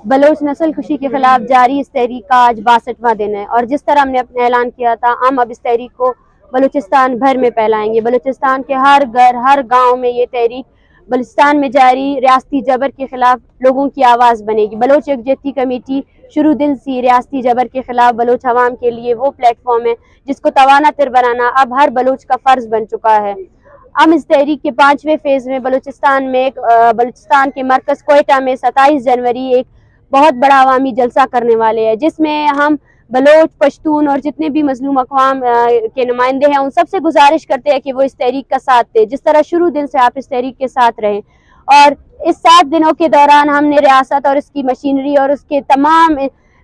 بلوچ نسل کشی کے خلاف جاری اس تحریک کا آج 62واں دن ہے، اور جس طرح ہم نے اپنا اعلان کیا تھا، ہم اب اس تحریک کو بلوچستان بھر میں پھیلائیں گے۔ بلوچستان کے ہر گھر، ہر گاؤں میں یہ تحریک بلوچستان میں جاری ریاستی جبر کے خلاف لوگوں کی آواز بنے گی۔ بلوچ یکجہتی کمیٹی شروع دن سے ریاستی جبر کے خلاف بلوچ عوام کے لیے وہ پلیٹ فارم ہے جس کو توانا تر بنانا اب ہر بلوچ کا فرض بن چکا ہے۔ ہم اس تحریک کے 5ویں فیز میں بلوچستان کے مرکز کوئٹہ میں 27 جنوری ایک بہت بڑا عوامی جلسہ کرنے والے ہیں، جس میں ہم بلوچ، پشتون اور جتنے بھی مظلوم اقوام کے نمائندے ہیں ان سب سے گزارش کرتے ہیں کہ وہ اس تحریک کا ساتھ دیں، جس طرح شروع دن سے آپ اس تحریک کے ساتھ رہیں۔ اور اس 7 دنوں کے دوران ہم نے ریاست اور اس کی مشینری اور اس کے تمام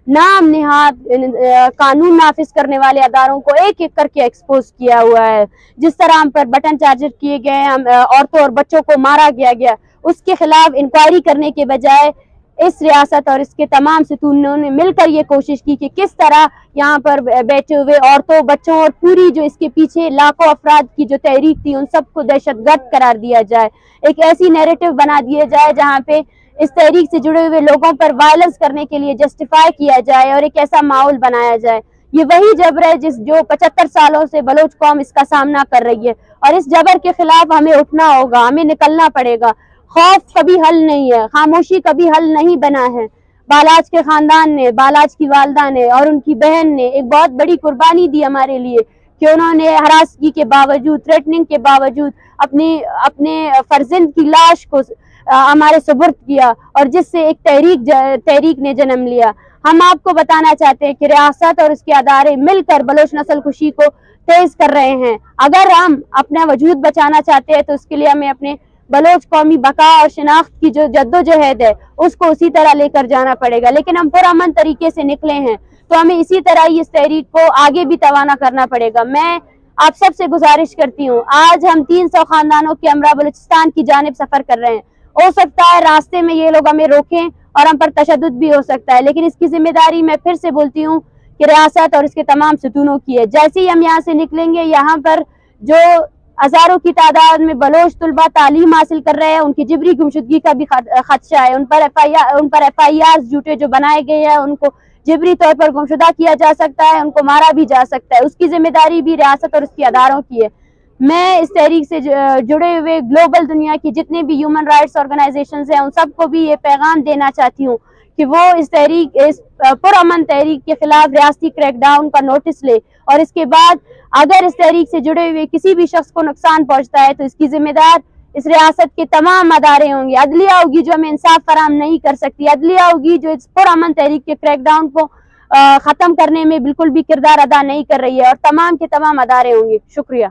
نام نہاد قانون نافذ کرنے والے اداروں کو ایک ایک کر کے ایکسپوز کیا ہوا ہے۔ جس طرح ہم پر بٹن چارجر کیے گئے، عورتوں اور بچوں کو مارا گیا، اس کے خلاف انکوائری کرنے کے بجائے اس ریاست اور اس کے تمام ستونوں نے مل کر یہ کوشش کی کہ کس طرح یہاں پر بیٹھے ہوئے عورتوں، بچوں اور پوری جو اس کے پیچھے لاکھوں افراد کی جو تحریک تھی ان سب کو دہشت گرد قرار دیا جائے، ایک ایسی نیریٹو بنا دیا جائے جہاں پہ اس تحریک سے جڑے ہوئے لوگوں پر وائلنس کرنے کے لیے جسٹیفائی کیا جائے اور ایک ایسا ماحول بنایا جائے۔ یہ وہی جبر ہے جو 75 سالوں سے بلوچ قوم اس کا سامنا کر رہی ہے، اور اس جبر کے خلاف ہمیں اٹھنا ہوگا، ہمیں نکلنا پڑے گا۔ خوف کبھی حل نہیں ہے، خاموشی کبھی حل نہیں بنا ہے۔ بالاج کے خاندان نے، بالاج کی والدہ نے اور ان کی بہن نے ایک بہت بڑی قربانی دی ہمارے لیے کہ انہوں نے ہراسگی کے باوجود، تھریٹننگ کے باوجود اپنے فرزند کی لاش کو ہمارے سپرد کیا، اور جس سے ایک تحریک نے جنم لیا۔ ہم آپ کو بتانا چاہتے ہیں کہ ریاست اور اس کے ادارے مل کر بلوچ نسل کشی کو تیز کر رہے ہیں۔ اگر ہم اپنا وجود بچانا چاہتے ہیں تو اس کے لیے ہمیں اپنے بلوچ قومی بقا اور شناخت کی جو جدوجہد ہے اس کو اسی طرح لے کر جانا پڑے گا، لیکن ہم پرامن طریقے سے نکلے ہیں تو ہمیں اسی طرح ہی اس تحریک کو آگے بھی توانا کرنا پڑے گا۔ میں آپ سب سے گزارش کرتی ہوں، آج ہم 300 خاندانوں کے ہمراہ بلوچستان کی جانب سفر کر رہے ہیں۔ ہو سکتا ہے راستے میں یہ لوگ ہمیں روکیں اور ہم پر تشدد بھی ہو سکتا ہے، لیکن اس کی ذمہ داری میں پھر سے بولتی ہوں کہ ریاست اور اس کے تمام ستونوں کی ہے۔ جیسے ہی ہم یہاں سے نکلیں گے، یہاں پر جو ہزاروں کی تعداد میں بلوچ طلبہ تعلیم حاصل کر رہے ہیں، ان کی جبری گمشدگی کا بھی خدشہ ہے۔ ان پر ایف آئی آر جھوٹے جو بنائے گئے ہیں، ان کو جبری طور پر گمشدہ کیا جا سکتا ہے، ان کو مارا بھی جا سکتا ہے، اس کی ذمہ داری بھی ریاست اور اس کے اداروں کی ہے۔ میں اس تحریک سے جڑے ہوئے گلوبل دنیا کی جتنے بھی ہیومن رائٹس آرگنائزیشنز ہیں ان سب کو بھی یہ پیغام دینا چاہتی ہوں کہ وہ اس پرامن تحریک کے خلاف ریاستی کریک ڈاؤن کا نوٹس لے، اور اس کے بعد اگر اس تحریک سے جڑے ہوئے کسی بھی شخص کو نقصان پہنچتا ہے تو اس کی ذمہ دار اس ریاست کے تمام ادارے ہوں گے۔ عدلیہ ہوگی جو ہمیں انصاف فراہم نہیں کر سکتی، عدلیہ ہوگی جو اس پرامن تحریک کے کریک ڈاؤن کو ختم کرنے میں بالکل بھی کردار ادا نہیں کر رہی ہے، اور تمام کے تمام ادارے ہوں گے۔ شکریہ۔